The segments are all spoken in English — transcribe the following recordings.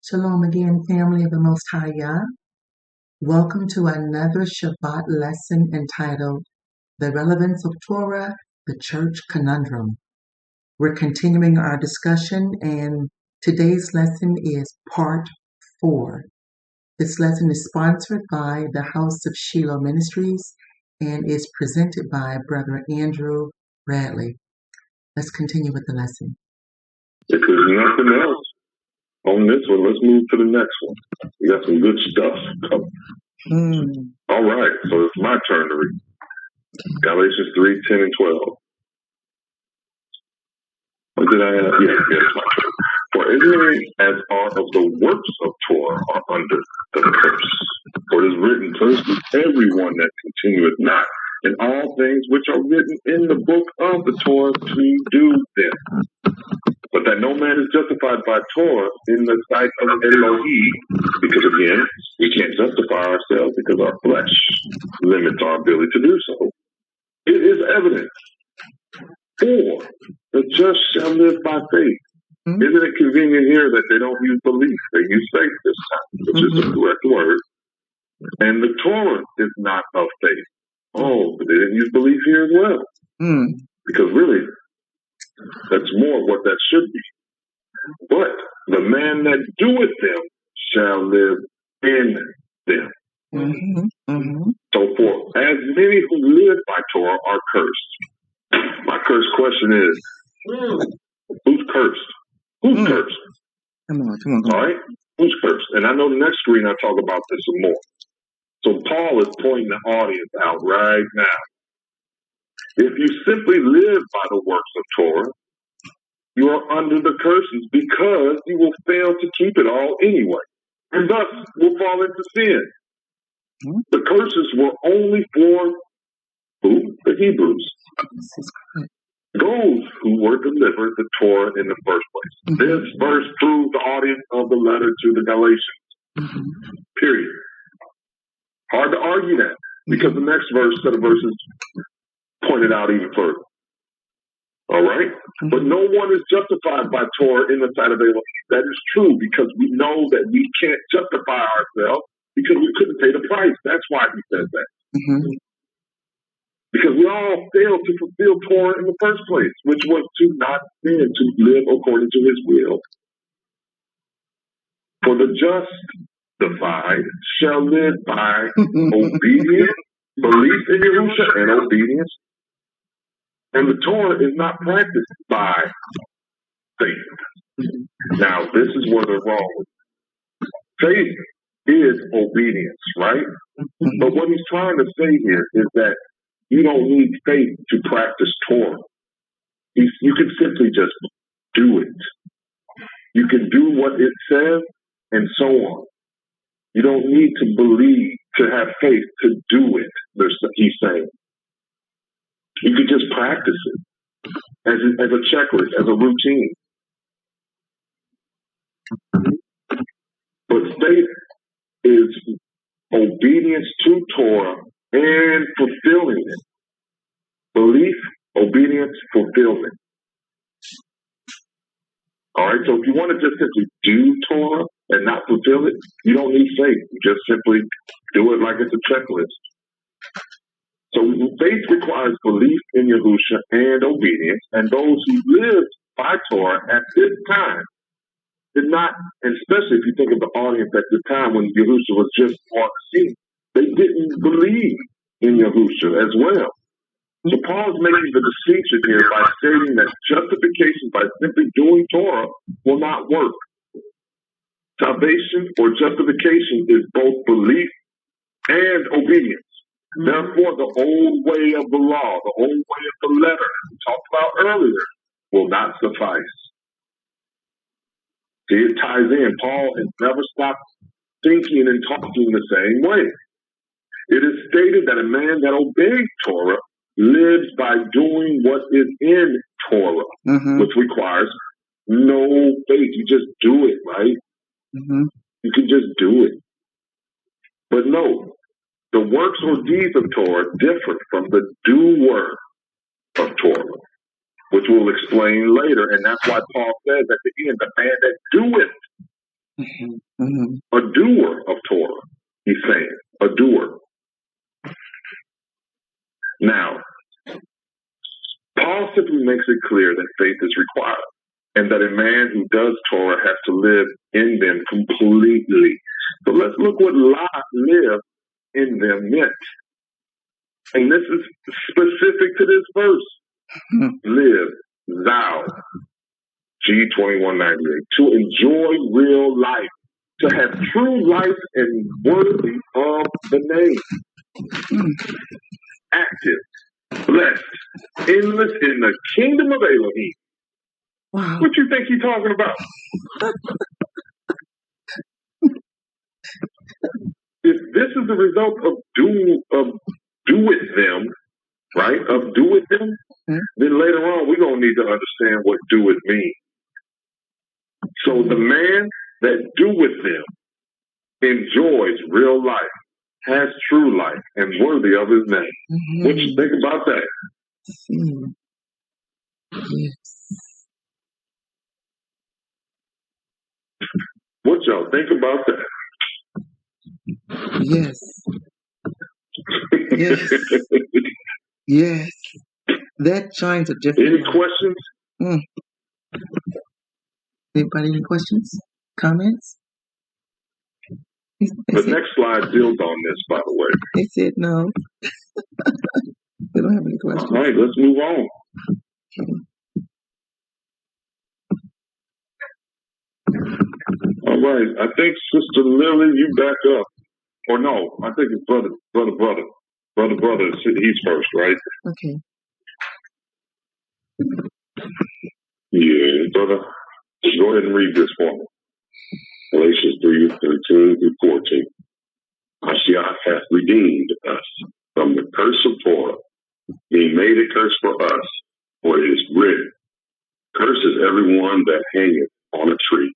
Shalom again, family of the Most High Yah. Welcome to another Shabbat lesson entitled The Relevance of Torah, the Church Conundrum. We're continuing our discussion, and today's lesson is part 4. This lesson is sponsored by the House of Shiloh Ministries and is presented by Brother Andrew Bradley. Let's continue with the lesson. If there's nothing else on this one, let's move to the next one. We got some good stuff coming. All right, so it's my turn to read. Galatians 3:10 and 12. What did I have? Yes, it's my turn. For as many as are of the works of Torah are under the curse. For it is written, cursed is everyone that continueth not in all things which are written in the book of the Torah to do them. But that no man is justified by Torah in the sight of Elohim, because again, we can't justify ourselves because our flesh limits our ability to do so. It is evident. For the just shall live by faith. Isn't it convenient here that they don't use belief, they use faith this time, which is the correct word. And the Torah is not of faith. Oh, but they didn't use belief here as well. Because really, that's more what that should be. But the man that doeth them shall live in them. So for as many who live by Torah are cursed. My cursed question is, who's cursed? Who's cursed? Come on. All right? Who's cursed? And I know the next screen I talk about this some more. So Paul is pointing the audience out right now. If you simply live by the works of Torah, you are under the curses because you will fail to keep it all anyway, and thus will fall into sin. The curses were only for who? The Hebrews. Those who were delivered the Torah in the first place. This verse proves the audience of the letter to the Galatians. Period. Hard to argue that, because the next set of verses pointed out even further. All right? But no one is justified by Torah in the sight of Elohim. That is true, because we know that we can't justify ourselves because we couldn't pay the price. That's why he says that. Because we all failed to fulfill Torah in the first place, which was to not sin, to live according to his will. For the justified shall live by obedience, belief in Yahusha, and obedience. And the Torah is not practiced by faith. Now, this is where they're wrong. Faith is obedience, right? But what he's trying to say here is that you don't need faith to practice Torah. You can simply just do it. You can do what it says and so on. You don't need to believe, to have faith to do it, he's saying. You could just practice it as a checklist, as a routine. But faith is obedience to Torah and fulfilling it. Belief, obedience, fulfillment. All right, so if you want to just simply do Torah and not fulfill it, you don't need faith. You just simply do it like it's a checklist. So faith requires belief in Yahusha and obedience, and those who lived by Torah at this time did not, and especially if you think of the audience at the time when Yahusha was just on the scene, they didn't believe in Yahusha as well. So Paul is making the distinction here by stating that justification by simply doing Torah will not work. Salvation or justification is both belief and obedience. Therefore, the old way of the law, the old way of the letter that we talked about earlier, will not suffice. See, it ties in. Paul has never stopped thinking and talking the same way. It is stated that a man that obeys Torah lives by doing what is in Torah, which requires no faith. You just do it, right? You can just do it. But no, the works or deeds of Torah differ from the doer of Torah, which we'll explain later. And that's why Paul says at the end, the man that doeth A doer of Torah, he's saying. A doer. Now, Paul simply makes it clear that faith is required, and that a man who does Torah has to live in them completely. So let's look what live in them meant. And this is specific to this verse. Live, thou, G2198, to enjoy real life, to have true life and worthy of the name. Active, blessed, endless in the kingdom of Elohim. Wow. What you think he's talking about? If this is the result of do with them, right? Of do with them, then later on we're gonna need to understand what do with means. So the man that do with them enjoys real life, has true life, and worthy of his name. What you think about that? Yes. What y'all think about that? Yes. Yes. Yes. That shines a different Any light. questions? Anybody any questions? Comments? The next slide builds on this, by the way. They said no. They don't have any questions. All right, let's move on. Okay. All right, I think Sister Lily, you back up. Or no, I think it's brother. He's first, right? Okay. Yeah, brother. Go ahead and read this for me. Galatians 3:13-14. Messiah hath redeemed us from the curse of Torah, being made a curse for us, for it is written, curses everyone that hangeth on a tree,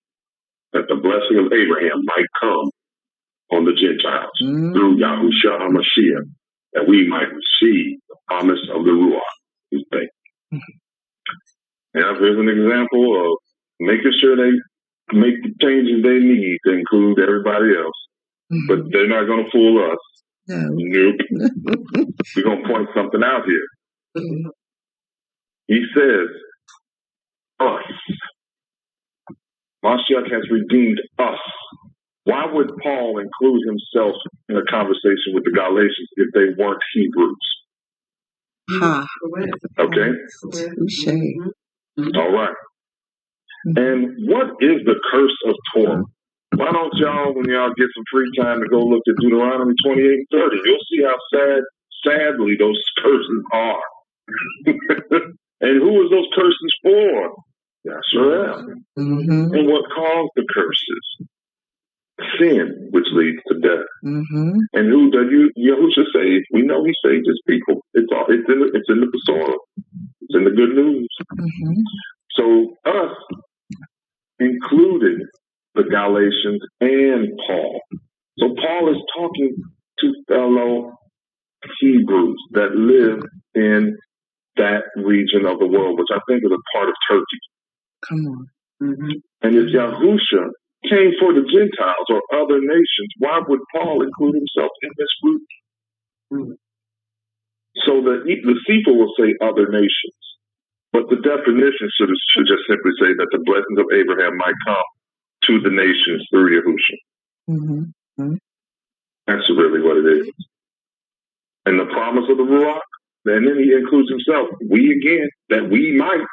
that the blessing of Abraham might come on the Gentiles through Yahusha HaMashiach, that we might receive the promise of the Ruach through faith. Now, here's an example of making sure they make the changes they need to include everybody else. But they're not going to fool us. No. Nope. We're going to point something out here. He says, us. Mashiach has redeemed us. Why would Paul include himself in a conversation with the Galatians if they weren't Hebrews? Okay? All right. And what is the curse of Torah? Why don't y'all, when y'all get some free time, to go look at Deuteronomy 28 and 30? You'll see how sadly those curses are. And who is those curses for? Yahusha. And what caused the curses? Sin, which leads to death. And who does Yahusha save? We know he saved his people. It's in the Messiah. It's in the good news. So us included the Galatians and Paul. So Paul is talking to fellow Hebrews that live in that region of the world, which I think is a part of Turkey. Come on. And if Yahusha came for the Gentiles or other nations, why would Paul include himself in this group? So the Sefer will say other nations, but the definition should just simply say that the blessings of Abraham might come to the nations through Yahusha. That's really what it is. And the promise of the Ruach, and then he includes himself. We again, that we might.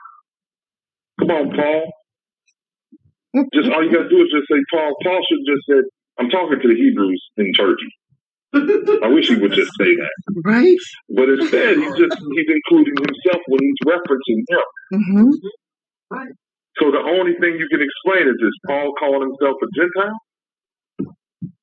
Come on, Paul. Just all you got to do is just say Paul. Paul should have just said, I'm talking to the Hebrews in Turkey. I wish he would just say that. Right. But instead, he's including himself when he's referencing him. Right. So the only thing you can explain is Paul calling himself a Gentile?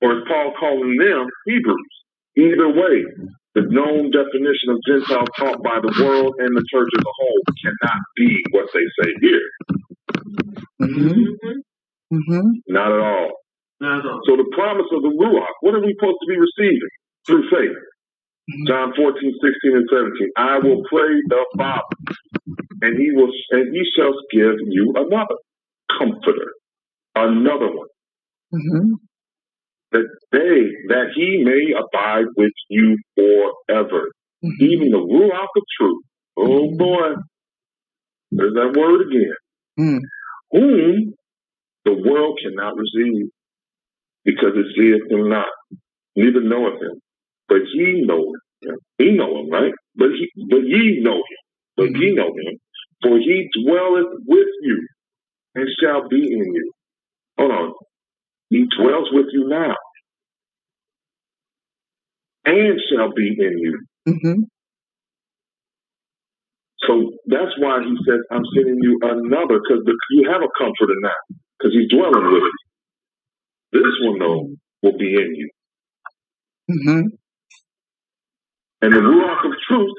Or is Paul calling them Hebrews? Either way, the known definition of Gentile taught by the world and the church as a whole cannot be what they say here. Not at all. So the promise of the Ruach, what are we supposed to be receiving? Through faith. John 14:16 and 17. I will pray the Father, and he shall give you another comforter, another one, that he may abide with you forever. Even the Ruach of truth. Oh boy, there's that word again. Whom the world cannot receive, because it seeth him not, neither knoweth him. But ye know him. He know him, right? But ye know him. But ye know him, for he dwelleth with you and shall be in you. Hold on. He dwells with you now and shall be in you. So that's why he says, I'm sending you another, because you have a comforter now, because he's dwelling with you. This one, though, will be in you. And the Ruach of truth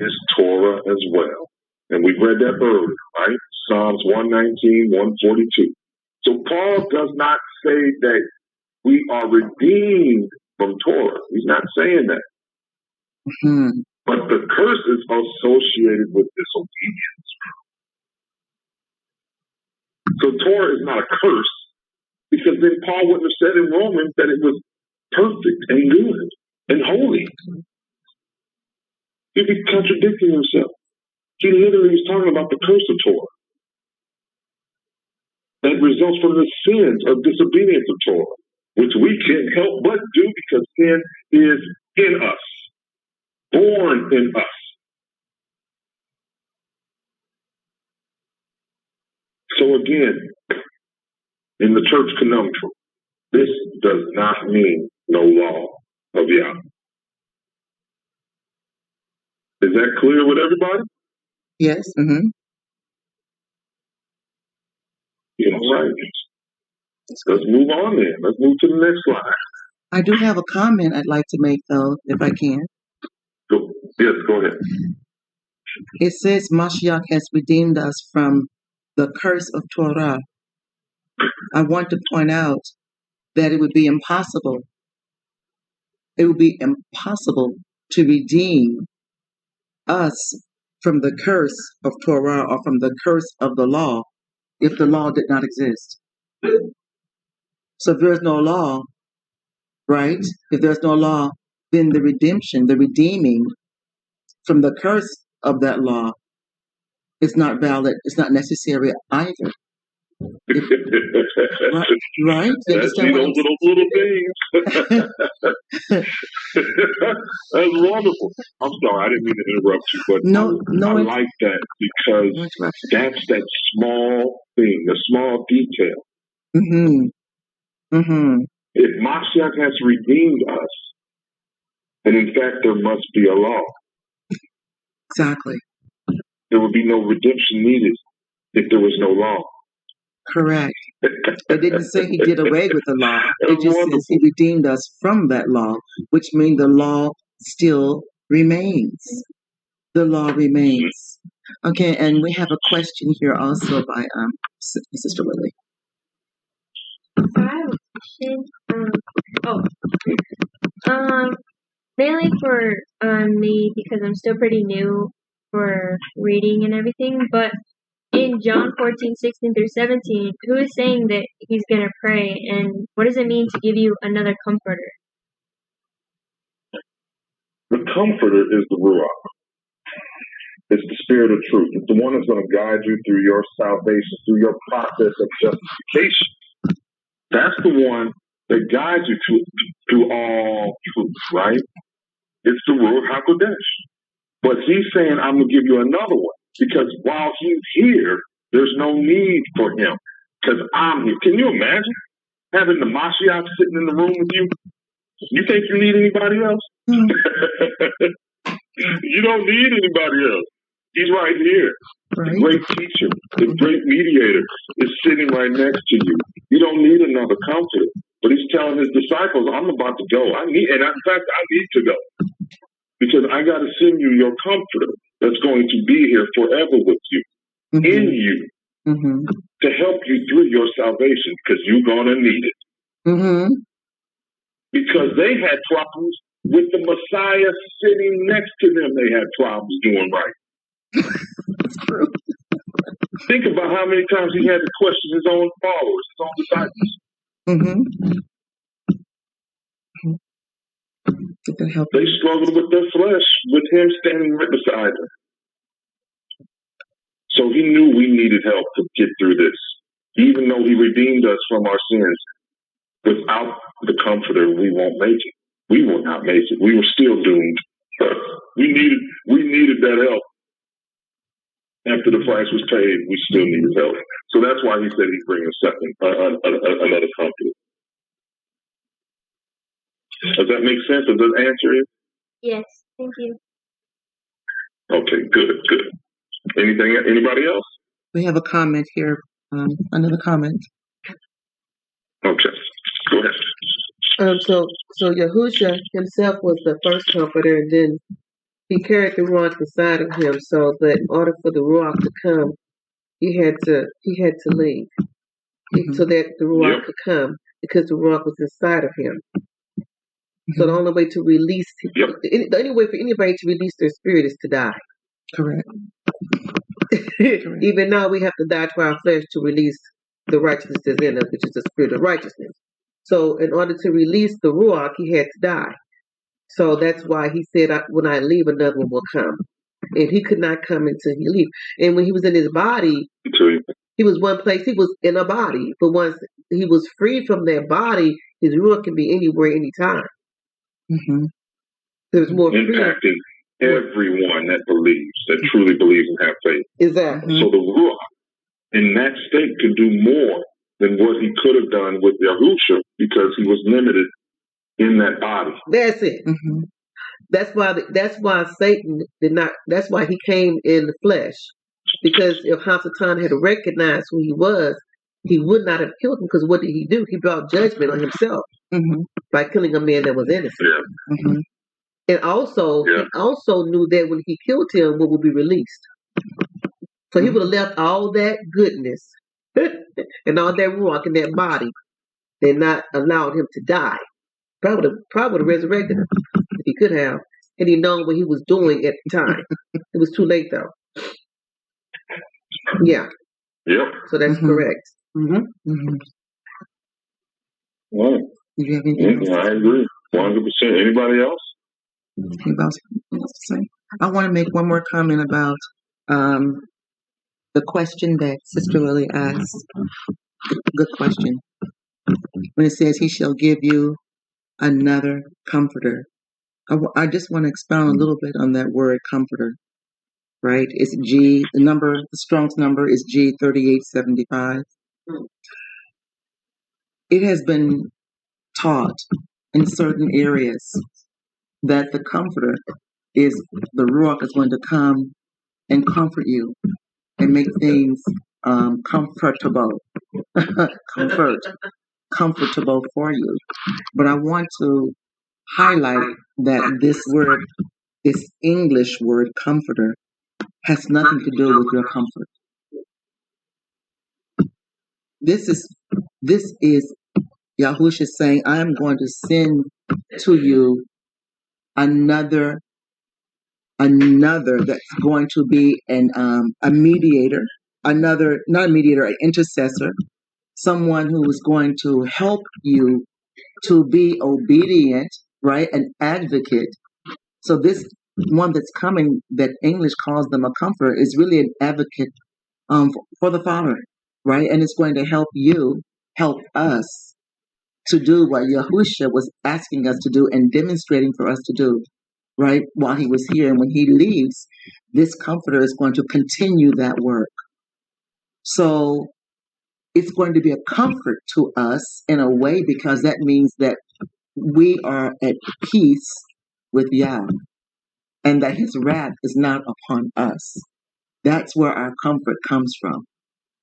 is Torah as well. And we read that earlier, right? Psalms 119, 142. So Paul does not say that we are redeemed from Torah. He's not saying that. But the curse is associated with disobedience. So Torah is not a curse, because then Paul wouldn't have said in Romans that it was perfect and good and holy. He'd be contradicting himself. He literally is talking about the curse of Torah that results from the sins of disobedience of Torah, which we can't help but do because sin is in us, born in us. So again, in the church conundrum, this does not mean no law of Yah. Is that clear with everybody? Yes. All right. Let's move on then. Let's move to the next slide. I do have a comment I'd like to make, though, if I can. Yes, go ahead. It says Mashiach has redeemed us from the curse of Torah. I want to point out that it would be impossible. It would be impossible to redeem us from the curse of Torah or from the curse of the law if the law did not exist. So if there's no law, right? If there's no law, then the redemption, the redeeming from the curse of that law is not valid. It's not necessary either. Right? That's those little things. That's wonderful. I'm sorry, I didn't mean to interrupt you, but I like that, because that's that small thing, the small detail. If Mashiach has redeemed us, then in fact there must be a law. Exactly. There would be no redemption needed if there was no law. Correct. It didn't say he did away with the law. It just says he redeemed us from that law, which means the law still remains. The law remains. Okay, and we have a question here also by Sister Lily. I have a question. Mainly for me, because I'm still pretty new for reading and everything, but in John 14:16-17, who is saying that he's going to pray, and what does it mean to give you another comforter? The comforter is the Ruach. It's the Spirit of truth. It's the one that's going to guide you through your salvation, through your process of justification. That's the one that guides you through all truth, right? It's the Ruach HaKodesh. But he's saying, I'm going to give you another one, because while he's here, there's no need for him, because I'm here. Can you imagine having the Mashiach sitting in the room with you? You think you need anybody else? You don't need anybody else. He's right here. Right. The great teacher, the great mediator is sitting right next to you. You don't need another comforter. But he's telling his disciples, I'm about to go. In fact, I need to go. Because I got to send you your comforter that's going to be here forever with you, in you, to help you through your salvation, because you're going to need it. Because they had problems with the Messiah sitting next to them. They had problems doing right. That's true. Think about how many times he had to question his own followers, his own disciples. Mm-hmm. Get that help. They struggled with their flesh, with him standing right beside them. So he knew we needed help to get through this. Even though he redeemed us from our sins, without the Comforter, we won't make it. We will not make it. We were still doomed. We needed that help. After the price was paid, we still needed help. So that's why he said he'd bring another Comforter. Does that make sense? Does that answer it? Yes, thank you. Okay, good. Anybody else? We have a comment here. Another comment. Okay, go ahead. So Yahusha himself was the first comforter, and then he carried the Ruach inside of him. So that in order for the Ruach to come, he had to leave, so that the Ruach could come, because the Ruach was inside of him. So the only way to release, the only way for anybody to release their spirit is to die. Correct. Even now, we have to die to our flesh to release the righteousness that's in us, which is the spirit of righteousness. So in order to release the Ruach, he had to die. So that's why he said, when I leave, another one will come. And he could not come until he leave. And when he was in his body, he was one place, he was in a body. But once he was freed from that body, his Ruach can be anywhere, anytime. Mm-hmm. There's more impacting everyone that believes, that truly believes and have faith. Exactly. So the Ruach in that state could do more than what he could have done with Yahusha, because he was limited in that body. That's it. Mm-hmm. That's why Satan did not. That's why he came in the flesh. Because if Hasatan had recognized who he was, he would not have killed him. Because what did he do? He brought judgment on himself by killing a man that was innocent. Yeah. Mm-hmm. And also, he also knew that when he killed him, what would be released. So he would have left all that goodness and all that Ruach in that body, and not allowed him to die. Probably would have resurrected him if he could have, had he known what he was doing at the time. It was too late, though. Yeah. Yep. So that's correct. Mm-hmm. Mm-hmm. Well, do you have anything else? I agree. 100%. Anybody else? Anybody else to say? I want to make one more comment about the question that Sister Lily asked. Good question. When it says, he shall give you another comforter. I just want to expound a little bit on that word comforter, right? It's G, the Strong's number is G3875. It has been taught in certain areas that the comforter is, the Ruach is going to come and comfort you and make things comfortable for you. But I want to highlight that this English word comforter has nothing to do with your comfort. This is Yahusha saying, I am going to send to you another that's going to be a mediator, not a mediator, an intercessor, someone who is going to help you to be obedient, right? An advocate. So this one that's coming, that English calls them a comforter, is really an advocate for the Father, right? And it's going to help us to do what Yahusha was asking us to do and demonstrating for us to do, right? While he was here. And when he leaves, this comforter is going to continue that work. So it's going to be a comfort to us in a way, because that means that we are at peace with Yah, and that his wrath is not upon us. That's where our comfort comes from,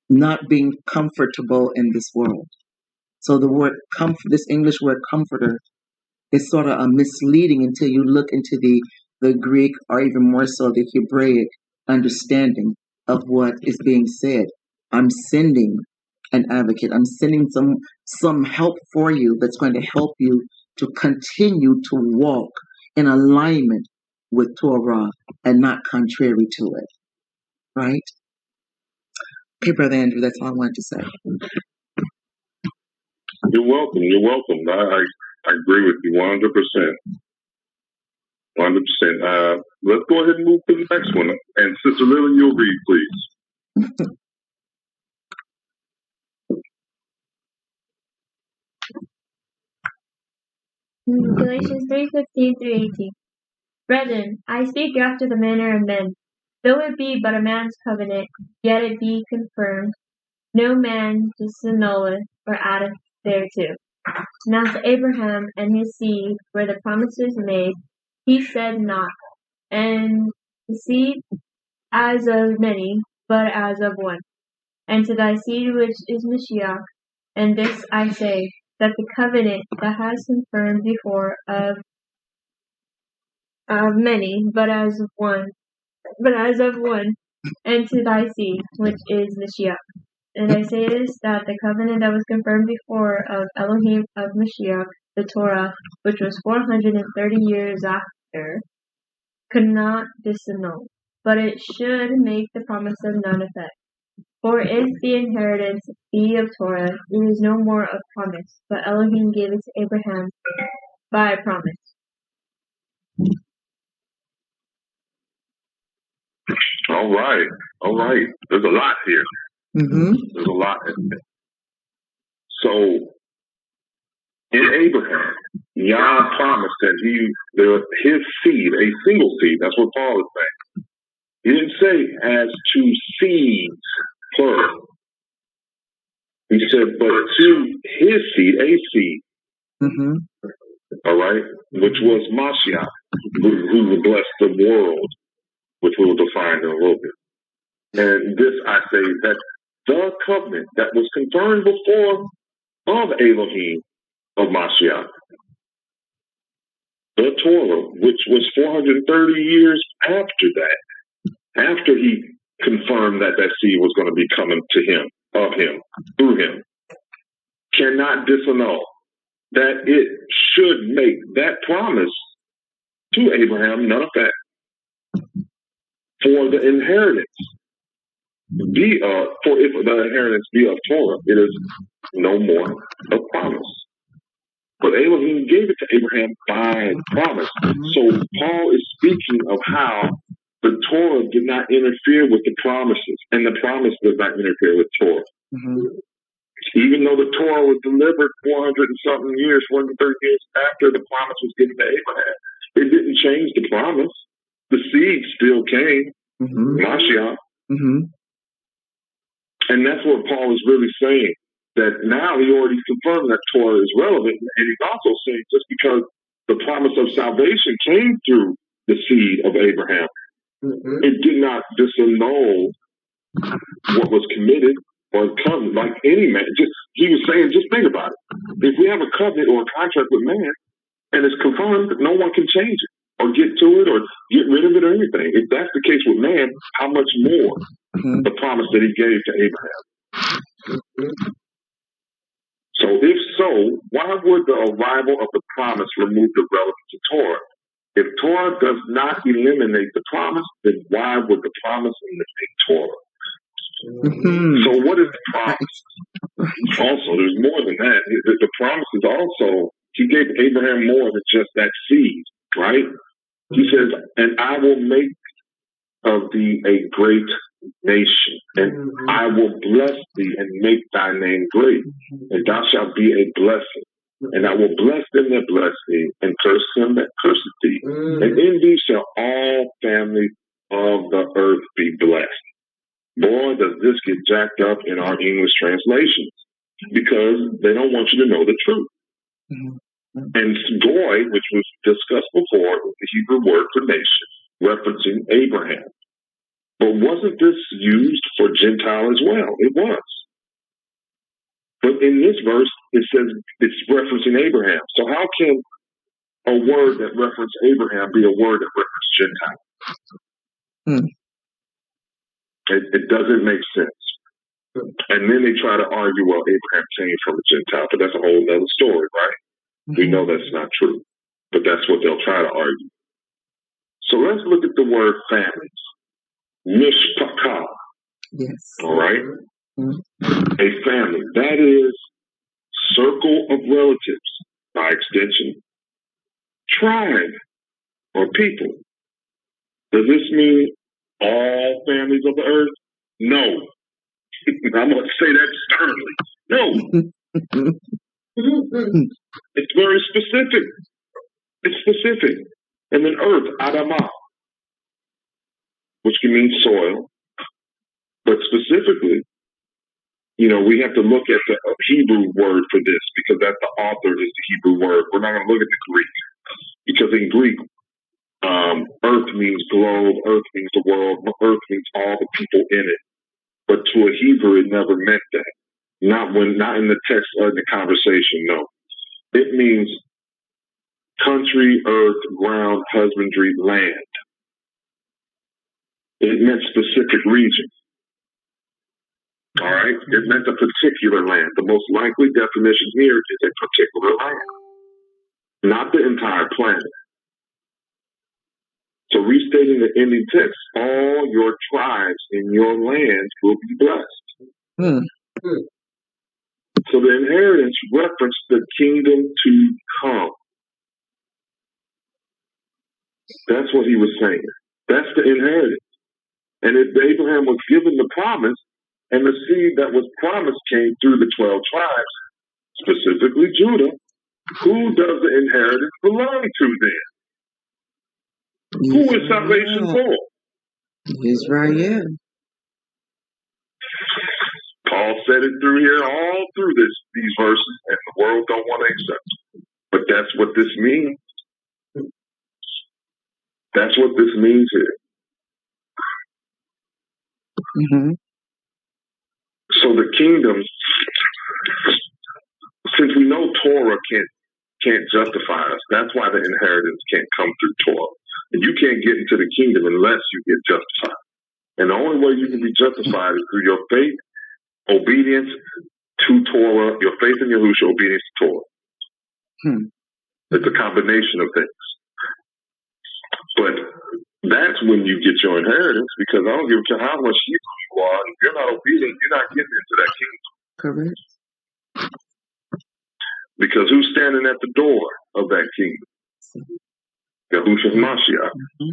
not being comfortable in this world. So the word comfort, this English word comforter, is sort of misleading until you look into the Greek, or even more so the Hebraic understanding of what is being said. I'm sending an advocate. I'm sending some help for you that's going to help you to continue to walk in alignment with Torah and not contrary to it. Right? Okay, Brother Andrew, that's all I wanted to say. You're welcome. You're welcome. I agree with you 100%. 100%. Let's go ahead and move to the next one. And Sister Lily, you'll read, please. Galatians 3:15-18. Brethren, I speak after the manner of men. Though it be but a man's covenant, yet it be confirmed. No man disannulleth or addeth thereto. Now to Abraham and his seed were the promises made. He said not, and the seed as of many, but as of one. And to thy seed which is Mashiach. And this I say, that the covenant that has confirmed before of many, but as of one, and to thy seed which is Mashiach. And I say this, that the covenant that was confirmed before of Elohim of Mashiach, the Torah, which was 430 years after, could not disannul, but it should make the promise of none effect. For if the inheritance be of Torah, it is no more of promise, but Elohim gave it to Abraham by a promise. All right. There's a lot here. Mm-hmm. There's a lot in there. So, in Abraham, Yah promised that his seed, a single seed, that's what Paul is saying. He didn't say as to seeds, plural. He said, but to his seed, a seed. Mm-hmm. All right? Which was Mashiach, who will bless the world, which we will define in a little bit. And this, I say, that the covenant that was confirmed before of Elohim of Mashiach, the Torah, which was 430 years after that, after he confirmed that seed was going to be coming to him, of him, through him, cannot disannul, that it should make that promise to Abraham none effect. For the inheritance if the inheritance be of Torah, it is no more a promise. But Elohim gave it to Abraham by promise. So Paul is speaking of how the Torah did not interfere with the promises, and the promise does not interfere with Torah. Mm-hmm. Even though the Torah was delivered 400 and something years, 430 years after the promise was given to Abraham, it didn't change the promise. The seed still came, Mashiach. Mm-hmm. And that's what Paul is really saying, that now he already confirmed that Torah is relevant. And he's also saying just because the promise of salvation came through the seed of Abraham, it did not disannul what was committed or covenant, like any man. He was saying, just think about it. If we have a covenant or a contract with man, and it's confirmed, no one can change it or get to it or get rid of it or anything. If that's the case with man, how much more the promise that he gave to Abraham? So if so, why would the arrival of the promise remove the relevance of Torah? If Torah does not eliminate the promise, then why would the promise eliminate Torah? So what is the promise? Also, there's more than that. The promise is also, he gave Abraham more than just that seed, right? He says, and I will make of thee a great nation, and I will bless thee and make thy name great, and thou shalt be a blessing. And I will bless them that bless thee, and curse him that curseth thee. And in thee shall all families of the earth be blessed. Boy, does this get jacked up in our English translations, because they don't want you to know the truth. And goy, which was discussed before, was the Hebrew word for nation, referencing Abraham. But wasn't this used for Gentile as well? It was. But in this verse, it says it's referencing Abraham. So how can a word that references Abraham be a word that references Gentile? It doesn't make sense. And then they try to argue, well, Abraham came from a Gentile, but that's a whole other story, right? We know that's not true, but that's what they'll try to argue. So let's look at the word families. Mishpachah. Yes. All right? A family. That is, circle circle of relatives, by extension, tribe or people. Does this mean all families of the earth? No. I'm going to say that sternly. No. It's very specific. It's specific. And then earth, Adamah, which can mean soil. But specifically, we have to look at the Hebrew word for this, because that's the author is the Hebrew word. We're not going to look at the Greek, because in Greek, earth means globe, earth means the world, earth means all the people in it. But to a Hebrew, it never meant that. Not in the text or in the conversation, no. It means country, earth, ground, husbandry, land. It meant specific region. All right? It meant a particular land. The most likely definition here is a particular land, not the entire planet. So restating the ending text, all your tribes in your land will be blessed. So the inheritance referenced the kingdom to come. That's what he was saying. That's the inheritance. And if Abraham was given the promise, and the seed that was promised came through the 12 tribes, specifically Judah, who does the inheritance belong to then? Who is salvation for? Israel. Paul said it through here, all through these verses, and the world don't want to accept it. But that's what this means. That's what this means here. Mm-hmm. So the kingdom, since we know Torah can't justify us, that's why the inheritance can't come through Torah. And you can't get into the kingdom unless you get justified. And the only way you can be justified is through your faith, obedience to Torah, your faith in Yahusha, obedience to Torah. It's a combination of things. But that's when you get your inheritance, because I don't give a care how much Hebrew you are. If you're not obedient, you're not getting into that kingdom. Correct. Because who's standing at the door of that kingdom? Yahusha's Mashiach. Mm-hmm.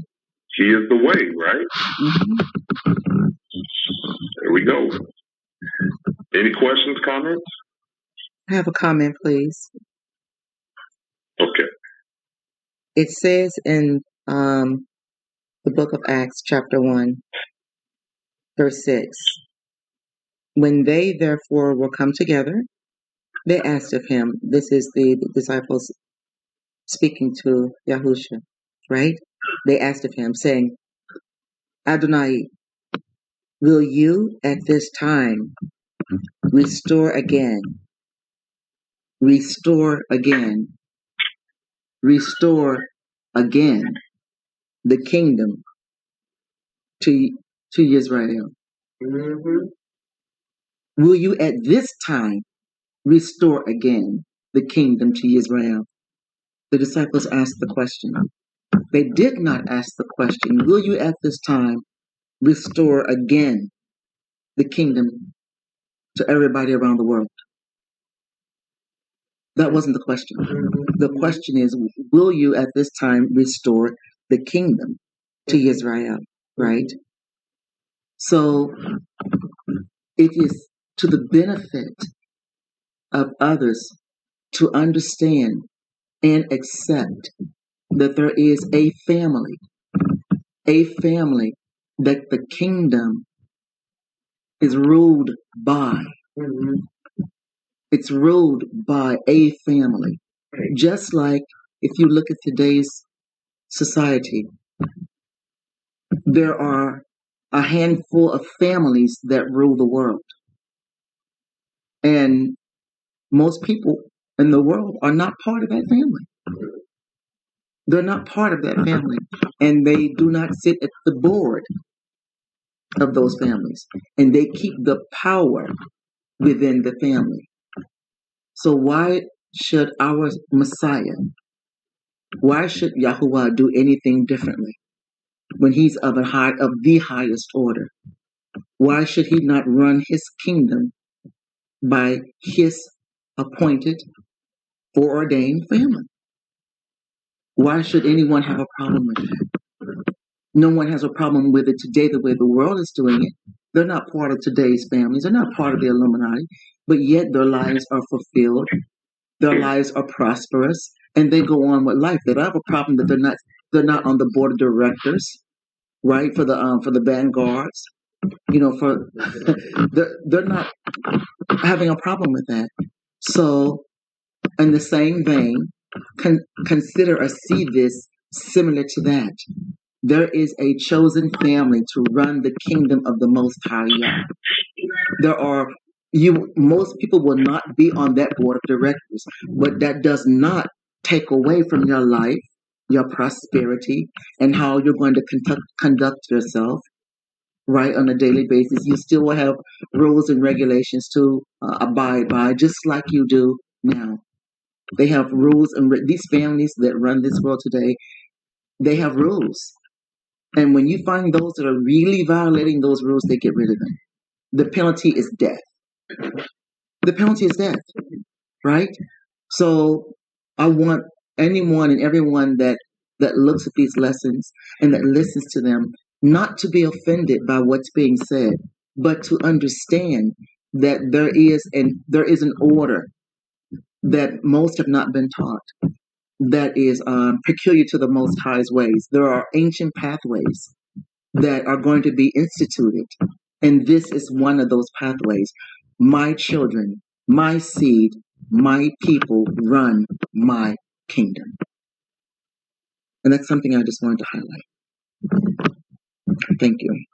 He is the way, right? Mm-hmm. There we go. Any questions, comments? I have a comment, please. Okay. It says in the book of Acts, chapter 1, verse 6, when they therefore were come together, they asked of him, this is the disciples speaking to Yahusha, right? They asked of him, saying, Adonai, will you at this time restore again the kingdom to Israel? Mm-hmm. Will you at this time restore again the kingdom to Israel? The disciples asked the question. They did not ask the question, will you at this time restore again the kingdom to everybody around the world? That wasn't the question. The question is, will you at this time restore the kingdom to Israel, right? So it is to the benefit of others to understand and accept that there is a family that the kingdom is ruled by. Mm-hmm. It's ruled by a family. Just like if you look at today's society, there are a handful of families that rule the world. And most people in the world are not part of that family. They're not part of that family. And they do not sit at the board of those families. And they keep the power within the family. So why should our Messiah, why should Yahuwah do anything differently when he's of the highest order? Why should he not run his kingdom by his appointed foreordained family. Why should anyone have a problem with that? No one has a problem with it today the way the world is doing it. They're not part of today's families. They're not part of the Illuminati, but yet their lives are fulfilled. Their lives are prosperous, and they go on with life. They don't have a problem that they're not on the board of directors, right? For the vanguards, for they're not having a problem with that. So, in the same vein, consider or see this similar to that. There is a chosen family to run the kingdom of the Most High Yah. Most people will not be on that board of directors, but that does not take away from your life, your prosperity, and how you're going to conduct yourself, right, on a daily basis. You still will have rules and regulations to abide by, just like you do now. They have rules, and these families that run this world today, they have rules. And when you find those that are really violating those rules, they get rid of them. The penalty is death. The penalty is death, right? So I want anyone and everyone that looks at these lessons and that listens to them not to be offended by what's being said, but to understand that there is an order that most have not been taught, that is peculiar to the Most High's ways. There are ancient pathways that are going to be instituted, and this is one of those pathways. My children, my seed, my people run my kingdom. And that's something I just wanted to highlight. Thank you.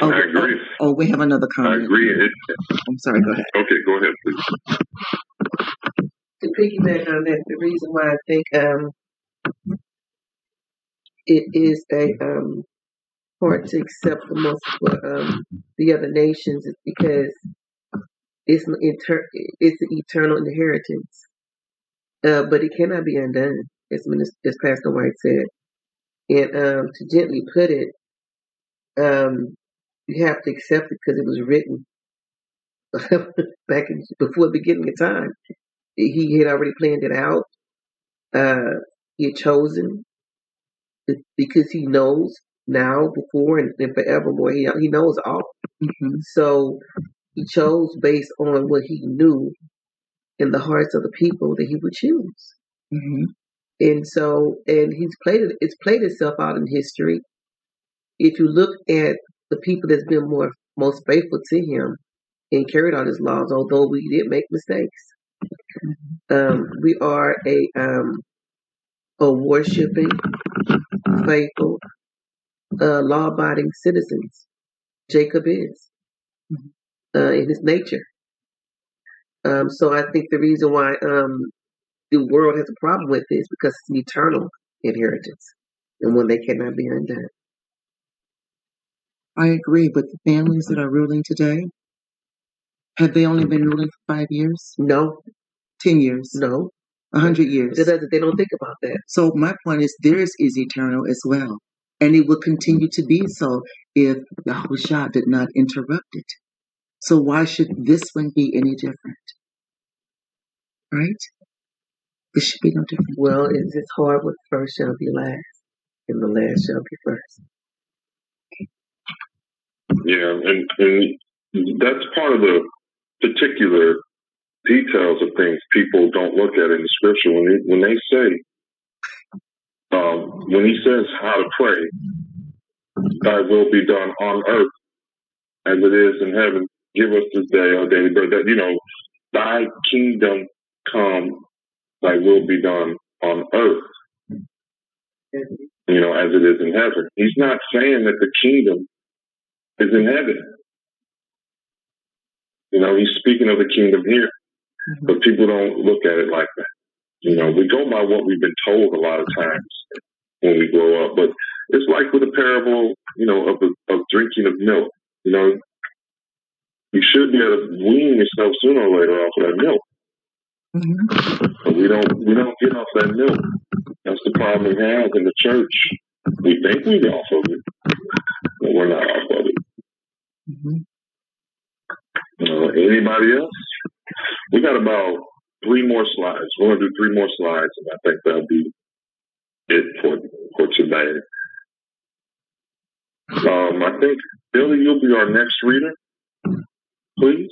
I agree. Oh, we have another comment. I agree. I'm sorry, go ahead. Okay, go ahead, please. To piggyback on that, the reason why I think it is hard to accept for most of the other nations is because it's an eternal inheritance, but it cannot be undone, as Pastor White said. And to gently put it, you have to accept it because it was written before the beginning of time. He had already planned it out. He had chosen because he knows now, before, and forevermore. He knows all. Mm-hmm. So he chose based on what he knew in the hearts of the people that he would choose. Mm-hmm. And it's played itself out in history. If you look at the people that's been most faithful to him and carried out his laws, although we did make mistakes, we are a worshiping, faithful, law-abiding citizens. Jacob is in his nature. So I think the reason why the world has a problem with this because it's an eternal inheritance and one that cannot be undone. I agree, but the families that are ruling today, have they only been ruling for 5 years? No. 10 years? No. 100 years? They don't think about that. So my point is theirs is eternal as well. And it will continue to be so if Yahusha did not interrupt it. So why should this one be any different? Right? It should be no different. Well, it's hard what first shall be last, and the last shall be first. Yeah, and that's part of the particular details of things people don't look at in the scripture. When they say, when he says how to pray, thy will be done on earth as it is in heaven. Give us this day our daily bread. That, thy kingdom come, thy will be done on earth, as it is in heaven. He's not saying that the kingdom is in heaven. He's speaking of the kingdom here, but people don't look at it like that. We go by what we've been told a lot of times when we grow up, but it's like with a parable, of drinking of milk. You should be able to wean yourself sooner or later off of that milk. Mm-hmm. But we don't get off that milk. That's the problem we have in the church. We think we're off of it, but we're not off of it. Mm-hmm. Anybody else? We got about 3 more slides. We're going to do 3 more slides, and I think that'll be it for today. I think, Billy, you'll be our next reader, please.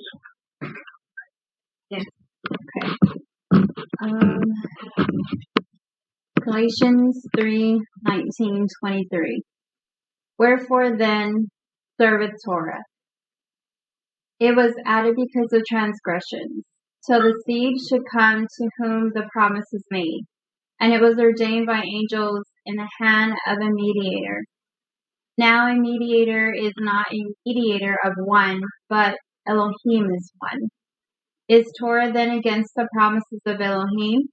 Yes. Okay. Galatians 3:19-23. Wherefore then serveth Torah? It was added because of transgressions, till the seed should come to whom the promise is made. And it was ordained by angels in the hand of a mediator. Now a mediator is not a mediator of one, but Elohim is one. Is Torah then against the promises of Elohim?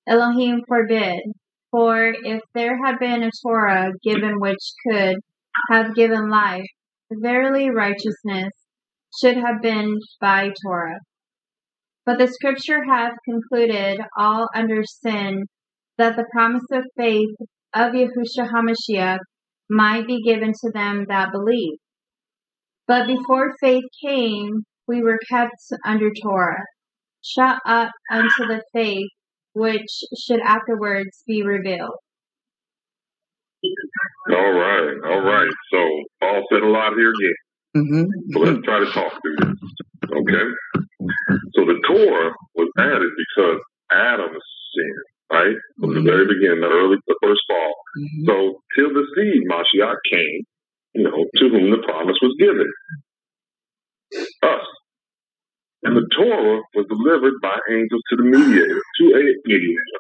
Elohim forbid. For if there had been a Torah given which could have given life, verily righteousness should have been by Torah. But the scripture hath concluded all under sin, that the promise of faith of Yahusha HaMashiach might be given to them that believe. But before faith came, we were kept under Torah, shut up unto the faith which should afterwards be revealed. All right. So, Paul said a lot here again. So let's try to talk through this. Okay? So the Torah was added because Adam sinned, right? From the very beginning, the first fall. So till the seed, Mashiach, came, to whom the promise was given. Us. And the Torah was delivered by angels to the mediator,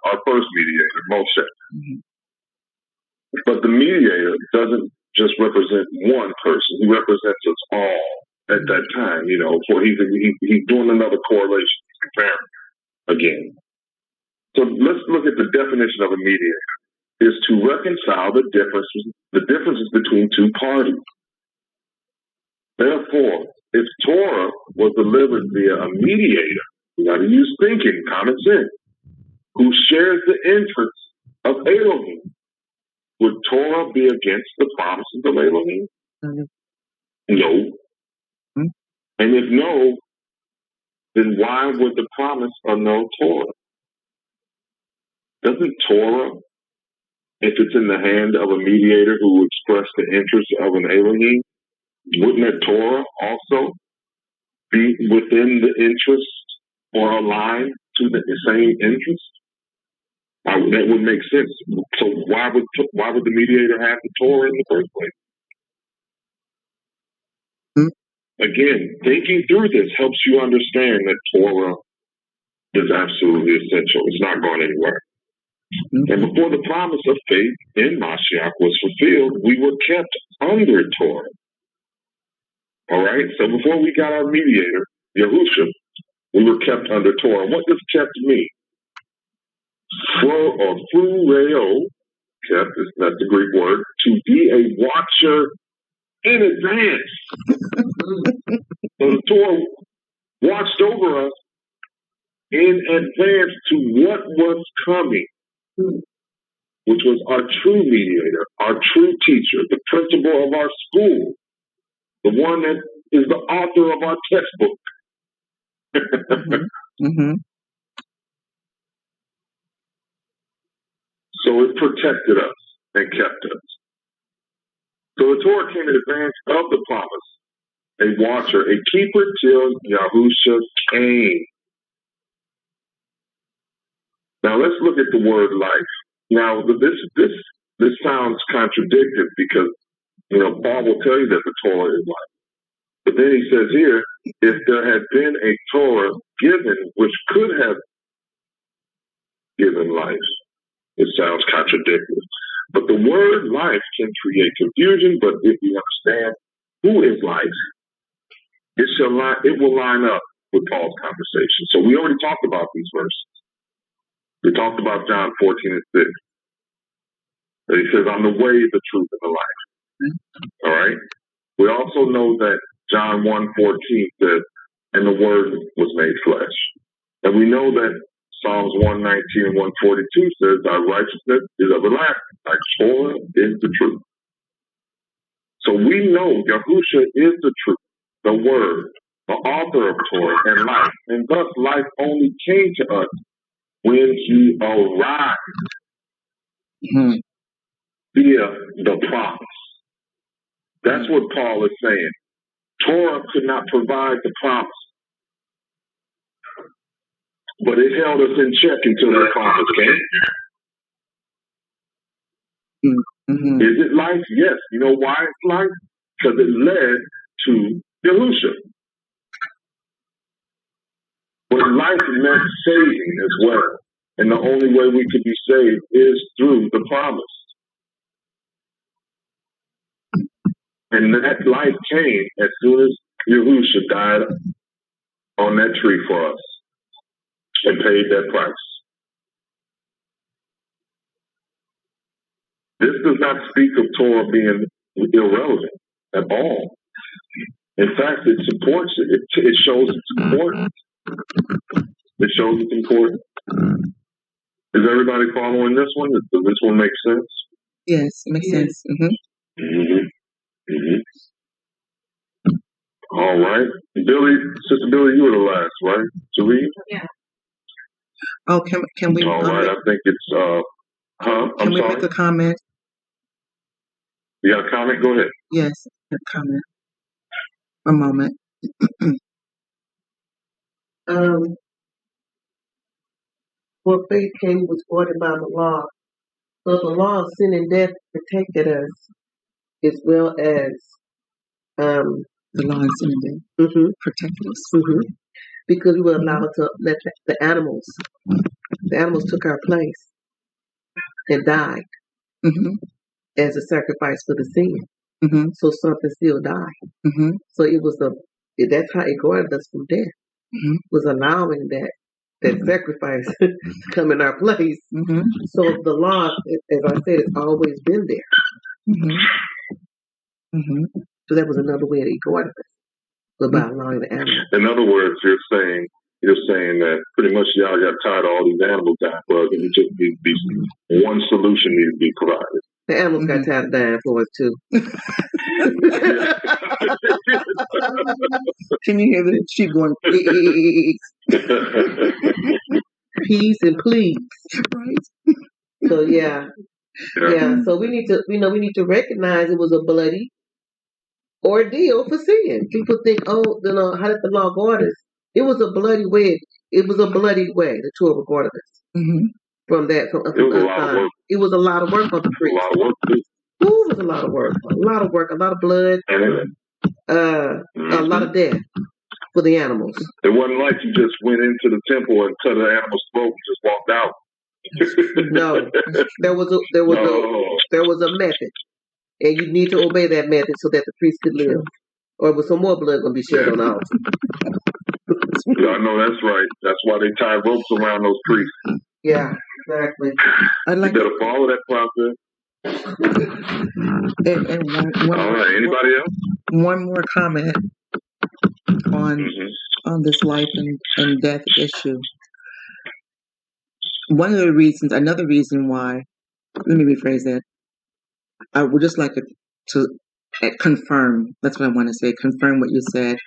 our first mediator, Moshe. But the mediator doesn't just represent one person. He represents us all at that time, for he's doing another correlation. He's comparing again. So let's look at the definition of a mediator. Is to reconcile the differences between two parties. Therefore, if Torah was delivered via a mediator, you got to use thinking, common sense, who shares the interests of Elohim, would Torah be against the promises of Elohim? No. And if no, then why would the promise annul Torah? Doesn't Torah, if it's in the hand of a mediator who expressed the interests of an Elohim, wouldn't that Torah also be within the interest or aligned to the same interest? That would make sense. So why would the mediator have the Torah in the first place? Again, thinking through this helps you understand that Torah is absolutely essential. It's not going anywhere. And before the promise of faith in Mashiach was fulfilled, we were kept under Torah. All right? So before we got our mediator, Yahusha, we were kept under Torah. What does kept mean? Phureo, kept, that's the Greek word, to be a watcher in advance. So the Torah watched over us in advance to what was coming, which was our true mediator, our true teacher, the principal of our school, the one that is the author of our textbook. So it protected us and kept us. So the Torah came in advance of the promise, a watcher, a keeper till Yahusha came. Now let's look at the word life. Now this sounds contradictory because Paul will tell you that the Torah is life. But then he says here, if there had been a Torah given which could have given life, it sounds contradictory. But the word life can create confusion, but if you understand who is life, it will line up with Paul's conversation. So we already talked about these verses. We talked about John 14:6. And he says, I'm the way, the truth, and the life. All right? We also know that John 1:14 says, and the word was made flesh. And we know that Psalms 119 and 142 says, thy righteousness is everlasting. Thy Torah is the truth. So we know Yahusha is the truth, the word, the author of Torah, and life. And thus life only came to us when he arrived via the promise. That's what Paul is saying. Torah could not provide the promise, but it held us in check until that promise came. Is it life? Yes. You know why it's life? Because it led to Yahusha. But life meant saving as well. And the only way we could be saved is through the promise. And that life came as soon as Yahusha died on that tree for us and paid that price. This does not speak of Torah being irrelevant at all. In fact, it supports it. It shows it's important. It shows it's important. Is everybody following this one? Does this one make sense? Yes, it makes sense. All right. Billy, Sister Billy, you were the last, right? To read? Yeah. Oh, can we? All right. I think it's Can we make a comment? You got a comment? Go ahead. Yes, a comment. A moment. For faith came was ordered by the law. So the law of sin and death protected us, as well as the law and sin and death protected us. Because we were allowed to let the animals took our place and died as a sacrifice for the sin. So something still died. So it was that's how it guarded us from death. Was allowing that sacrifice to come in our place. So the law, as I said, it's always been there. So that was another way that it guarded us, by allowing the animals. In other words, you're saying that pretty much y'all got tired of all these animals dying for us, and it just needs one solution needs to be provided. The animals got tired of dying for us too. Can you hear the sheep going? Peace and please. Right. So yeah. So we need to recognize it was a bloody ordeal for sin. People think, how did the law guard us? It was a bloody way. It was a bloody way. The Torah guarded us from that. It was a lot of work on the priest. It was a lot of work. A lot of blood. A lot of death for the animals. It wasn't like you just went into the temple and cut an animal's throat and just walked out. No, there was a method, and you need to obey that method so that the priest could live, or was some more blood going to be shed on the altar. Yeah, I know that's right. That's why they tie ropes around those priests. Yeah, exactly. You better follow that process. And all right. Anybody else? One more comment on this life and death issue. Another reason why. Let me rephrase that. I would just like to confirm. That's what I want to say. Confirm what you said.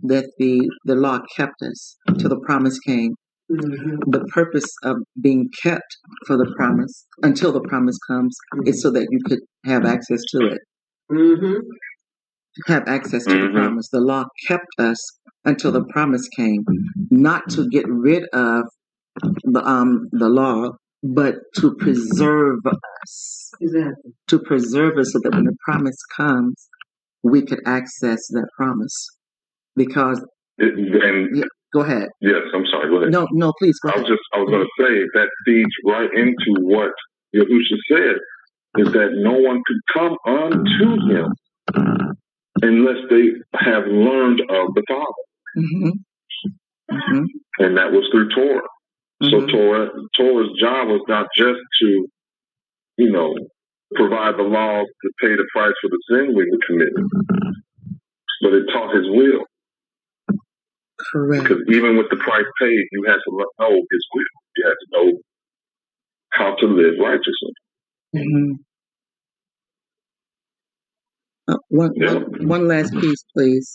That the law kept us till the promise came. The purpose of being kept for the promise until the promise comes is so that you could have access to it. Have access to the promise. The law kept us until the promise came, not to get rid of the law, but to preserve us. Exactly. To preserve us so that when the promise comes, we could access that promise. Because go ahead. Yes, I'm sorry. Go ahead. No, please go ahead. I was going to say that feeds right into what Yahusha said, is that no one could come unto him unless they have learned of the Father. And that was through Torah. So Torah's job was not just to, provide the law to pay the price for the sin we were committing, but it taught his will. Correct. Because even with the price paid, you had to know his will. You had to know how to live righteously. One last piece, please.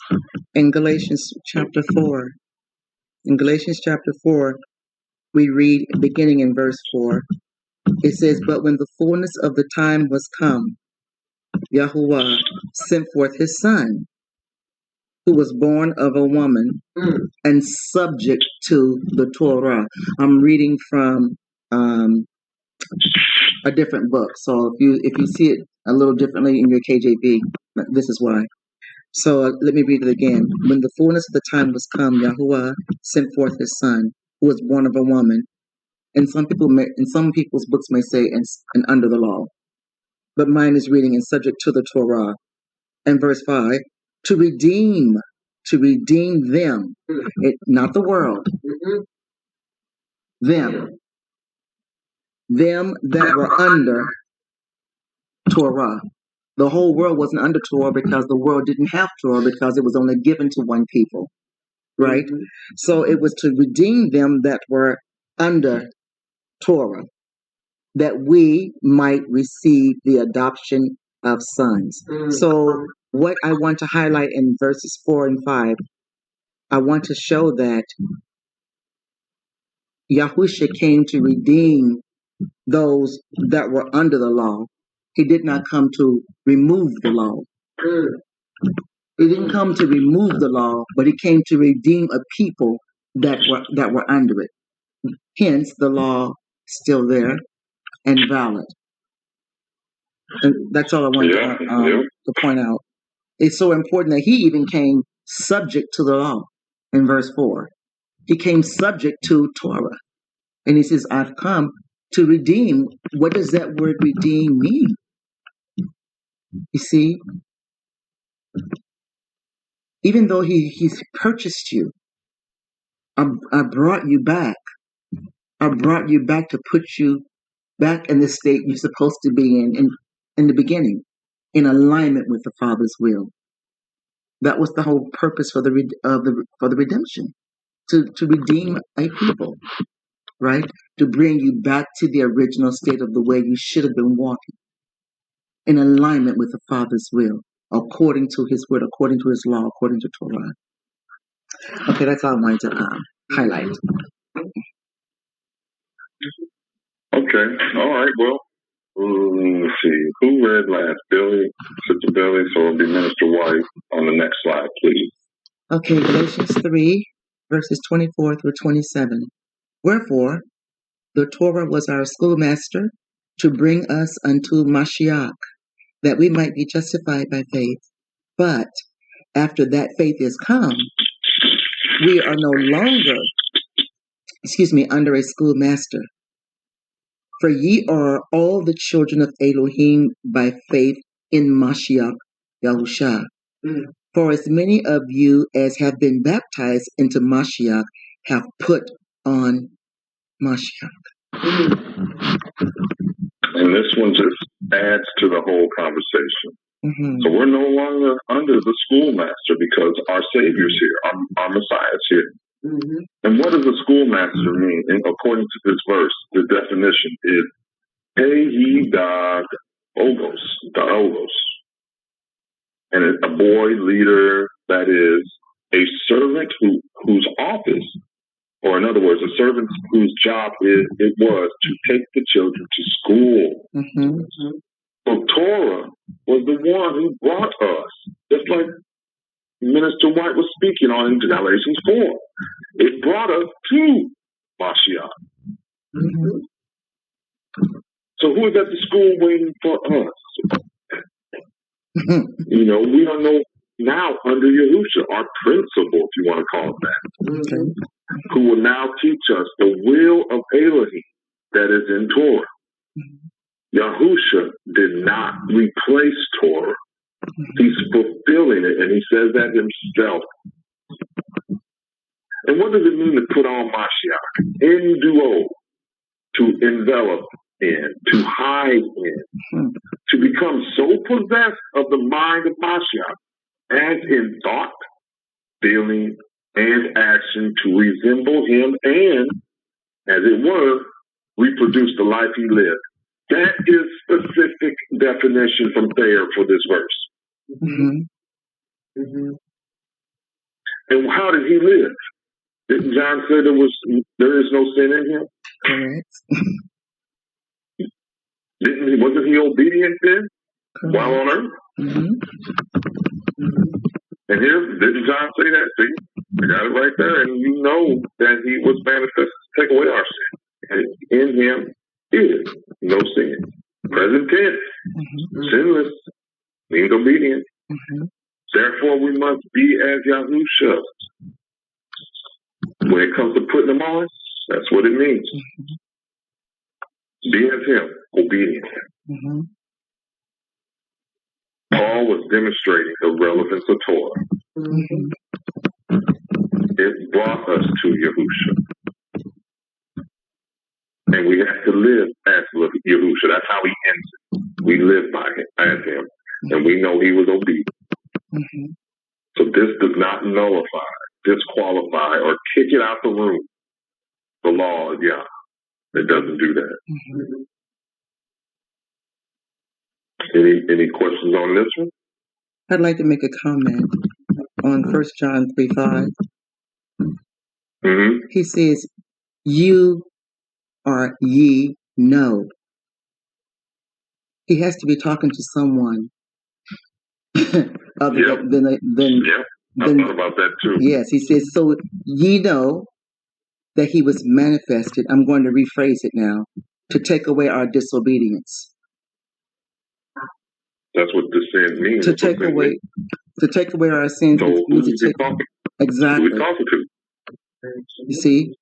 In Galatians chapter 4. In Galatians chapter 4, we read, beginning in verse 4, it says, "But when the fullness of the time was come, Yahuwah sent forth his son, who was born of a woman and subject to the Torah." I'm reading from a different book, so if you see it a little differently in your KJV, this is why. So let me read it again. "When the fullness of the time was come, Yahuwah sent forth his son, who was born of a woman." And some people's books may say and under the law, but mine is reading and subject to the Torah. And verse 5, to redeem them, not the world, them that were under Torah. The whole world wasn't under Torah because the world didn't have Torah, because it was only given to one people, right? So it was to redeem them that were under Torah, that we might receive the adoption of sons. So what I want to highlight in verses 4 and 5, I want to show that Yahusha came to redeem those that were under the law. He did not come to remove the law. He didn't come to remove the law, but he came to redeem a people that were under it. Hence, the law still there and valid. And that's all I wanted to point out. It's so important that he even came subject to the law in verse 4. He came subject to Torah. And he says, I've come to redeem. What does that word redeem mean? You see, even though he's purchased you, I brought you back. I brought you back to put you back in the state you're supposed to be in the beginning, in alignment with the Father's will. That was the whole purpose for the redemption, to redeem a people, right? To bring you back to the original state of the way you should have been walking, in alignment with the Father's will, according to his word, according to his law, according to Torah. Okay, that's all I wanted to highlight. Okay, all right, well, let's see. Who read last? Billy, Sister Billy, so it'll be Minister White on the next slide, please. Okay, Galatians 3, verses 24 through 27. "Wherefore, the Torah was our schoolmaster to bring us unto Mashiach, that we might be justified by faith. But after that faith is come, we are no longer, under a schoolmaster. For ye are all the children of Elohim by faith in Messiah Yahusha. For as many of you as have been baptized into Mashiach have put on Mashiach." And this one just adds to the whole conversation. So we're no longer under the schoolmaster because our Savior's here, our Messiah's here. And what does a schoolmaster mean? And according to this verse, the definition is Pehi Dag Ogos. And a boy leader, that is a servant whose office, or in other words, a servant whose job it was to take the children to school. So Torah was the one who brought us, just like Minister White was speaking on in Galatians 4. It brought us to Mashiach. So who is at the school waiting for us? We are now under Yahusha, our principal, if you want to call it that, who will now teach us the will of Elohim that is in Torah. Yahusha did not replace Torah. He's fulfilling it, and he says that himself. And what does it mean to put on Mashiach? Enduo, to envelop in, to hide in, to become so possessed of the mind of Mashiach, as in thought, feeling, and action, to resemble him and, as it were, reproduce the life he lived. That is specific definition from Thayer for this verse. Mm-hmm. Mm-hmm. And how did he live? Didn't John say there is no sin in him? Correct. Wasn't he obedient then? Correct. While on earth? Mm-hmm. And didn't John say that? See, I got it right there. And you know that he was manifested to take away our sin. And in him is no sin. Present tense, sinless, means obedient. Mm-hmm. Therefore, we must be as Yahusha. When it comes to putting them on, that's what it means. Be as him, obedient. Mm-hmm. Paul was demonstrating the relevance of Torah. Mm-hmm. It brought us to Yahusha. And we have to live as Yahusha. That's how he ends it. We live by him, as him. And we know he was obedient. Mm-hmm. So this does not nullify, disqualify, or kick it out the room. The law of Yah. It doesn't do that. Mm-hmm. Any questions on this one? I'd like to make a comment on 1 John 3:5. Mm-hmm. He says, "You or ye know." He has to be talking to someone other Yep. than Yeah, I thought about that too. Yes, he says, "So ye know that he was manifested." I'm going to rephrase it now, to take away our disobedience. That's what the sin means. To take away our sins. So who's he talking? Exactly. Who he talking to? You see,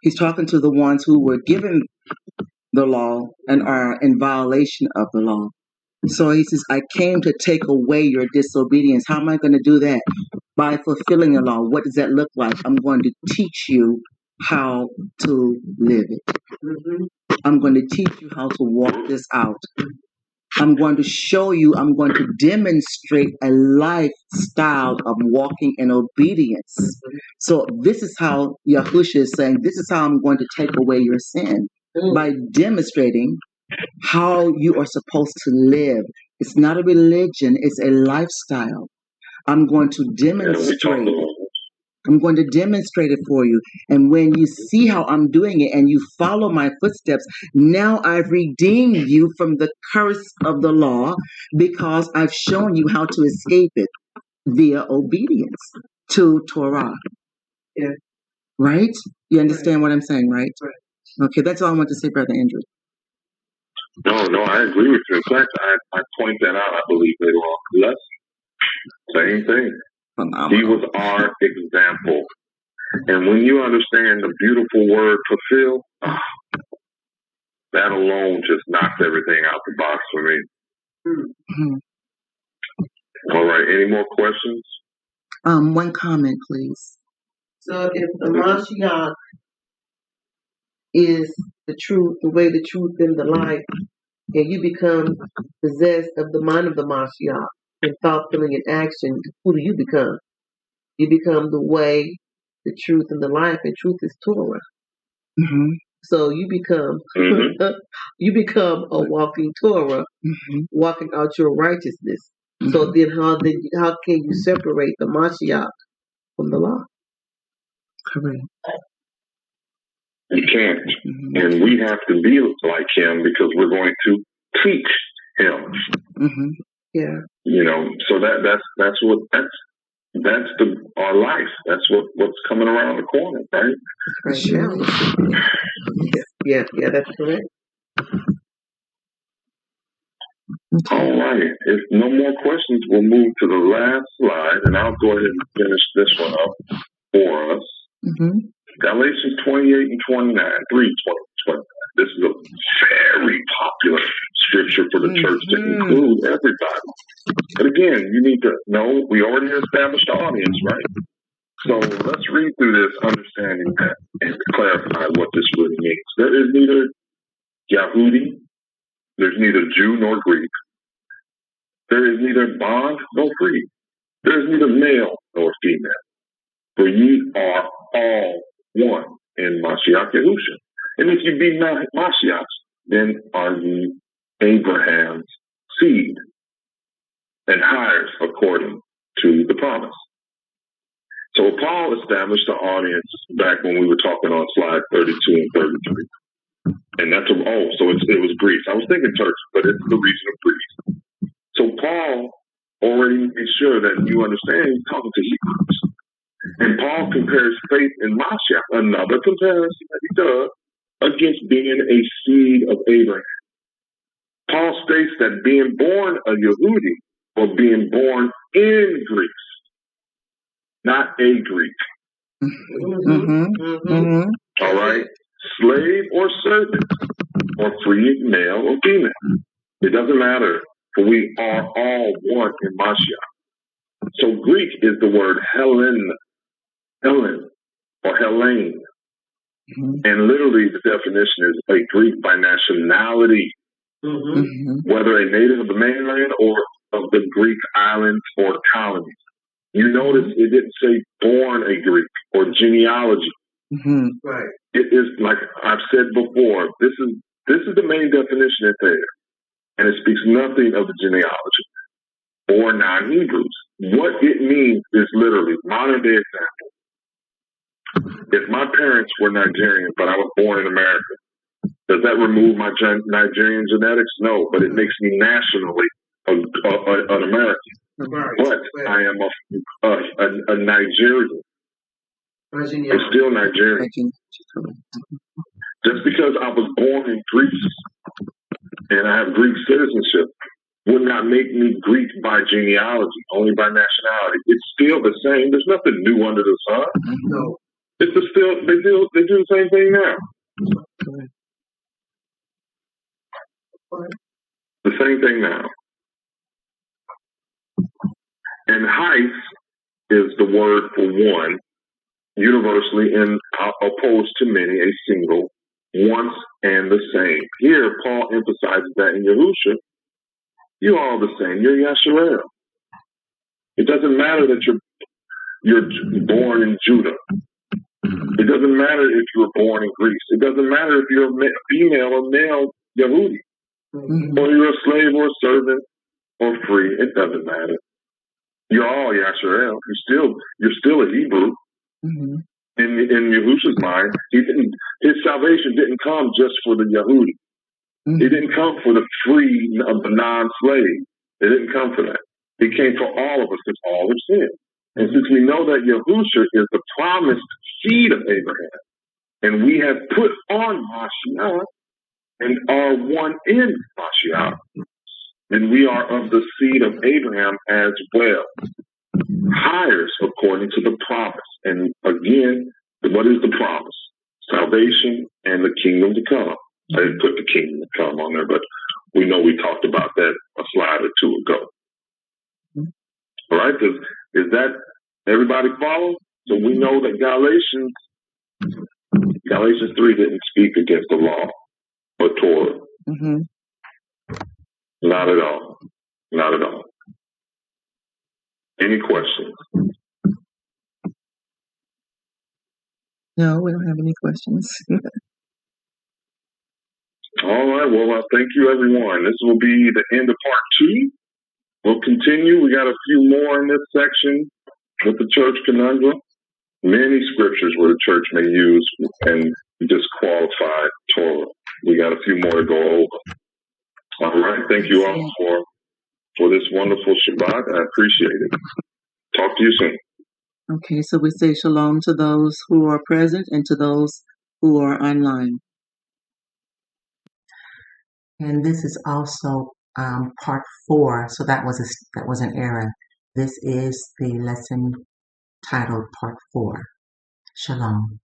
he's talking to the ones who were given the law and are in violation of the law. So he says, "I came to take away your disobedience." How am I going to do that? By fulfilling the law. What does that look like? I'm going to teach you how to live it. I'm going to teach you how to walk this out. I'm going to show you, I'm going to demonstrate a lifestyle of walking in obedience. So this is how Yahusha is saying, this is how I'm going to take away your sin. By demonstrating how you are supposed to live. It's not a religion, it's a lifestyle. I'm going to demonstrate it. I'm going to demonstrate it for you. And when you see how I'm doing it and you follow my footsteps, now I've redeemed you from the curse of the law because I've shown you how to escape it via obedience to Torah. Yeah. Right? You understand what I'm saying, right? Okay, that's all I want to say, Brother Andrew. No, I agree with you. In fact, I point that out, I believe, later on. Same thing. Phenomenal. He was our example. And when you understand the beautiful word fulfill, that alone just knocks everything out the box for me. Mm-hmm. All right, any more questions? One comment, please. So if the Mashiach is the truth, the way, the truth, and the life, and you become possessed of the mind of the Mashiach in thought, feeling, and action, who do you become? You become the way, the truth, and the life, and truth is Torah. Mm-hmm. So you become you become a walking Torah, walking out your righteousness. So then how can you separate the Mashiach from the law? Correct. You can't. And we have to be like him because we're going to teach him. Yeah. You know, so that's our life. That's what's coming around the corner, right? Right now. Yeah, that's correct. All right. If no more questions, we'll move to the last slide, and I'll go ahead and finish this one up for us. Galatians 28 and 29, 3:20-29. This is a very popular scripture for the church to include everybody. But again, you need to know we already established the audience, right? So let's read through this, understanding that, and clarify what this really means. There is neither Yahudi, there's neither Jew nor Greek. There is neither bond nor free. There is neither male nor female. For ye are all one in Messiah Yahusha. And if you be not Mashiach, then are ye Abraham's seed and hires according to the promise. So Paul established the audience back when we were talking on slide 32 and 33. And that's, it was Greece. I was thinking Turkey, but it's the region of Greece. So Paul already made sure that you understand he's talking to Hebrews. And Paul compares faith in Messiah, another comparison that he does, against being a seed of Abraham. Paul states that being born a Yehudi or being born in Greece, not a Greek. All right? Slave or servant, or free male or female. It doesn't matter, for we are all one in Mashiach. So Greek is the word Helen, or Helene. And literally the definition is a Greek by nationality, whether a native of the mainland or of the Greek islands or colonies. You notice it didn't say born a Greek or genealogy. Right. It is, like I've said before, this is the main definition that's there. And it speaks nothing of the genealogy or non-Hebrews. What it means is literally, modern day example. If my parents were Nigerian, but I was born in America, does that remove my Nigerian genetics? No, but it makes me nationally an American. But I am a Nigerian. I'm still Nigerian. Just because I was born in Greece and I have Greek citizenship would not make me Greek by genealogy, only by nationality. It's still the same. There's nothing new under the sun. No. It's they do the same thing now. The same thing now. And heis is the word for one, universally and opposed to many, a single, once and the same. Here, Paul emphasizes that in Yahusha, you're all the same. You're Yasharel. It doesn't matter that you're born in Judah. It doesn't matter if you were born in Greece. It doesn't matter if you're a female or male Yehudi, or you're a slave or a servant or free. It doesn't matter. You're all Yasharel. You're still a Hebrew. In Yahusha's mind, his salvation didn't come just for the Yehudi. It didn't come for the free of the non-slave. It didn't come for that. It came for all of us because all have sinned. And since we know that Yahusha is the promised seed of Abraham, and we have put on Mashiach and are one in Mashiach, then we are of the seed of Abraham as well. Hires according to the promise. And again, what is the promise? Salvation and the kingdom to come. I didn't put the kingdom to come on there, but we know we talked about that a slide or two ago. All right, is that everybody follow? So we know that Galatians 3 didn't speak against the law or Torah. Not at all. Not at all. Any questions? No, we don't have any questions. All right. Well, thank you, everyone. This will be the end of part 2. We'll continue. We got a few more in this section with the church conundrum. Many scriptures where the church may use and disqualify Torah. We got a few more to go over. All right. Thank you all for this wonderful Shabbat. I appreciate it. Talk to you soon. Okay, so we say shalom to those who are present and to those who are online. And this is also part 4. So that was an error. This is the lesson titled part 4. Shalom.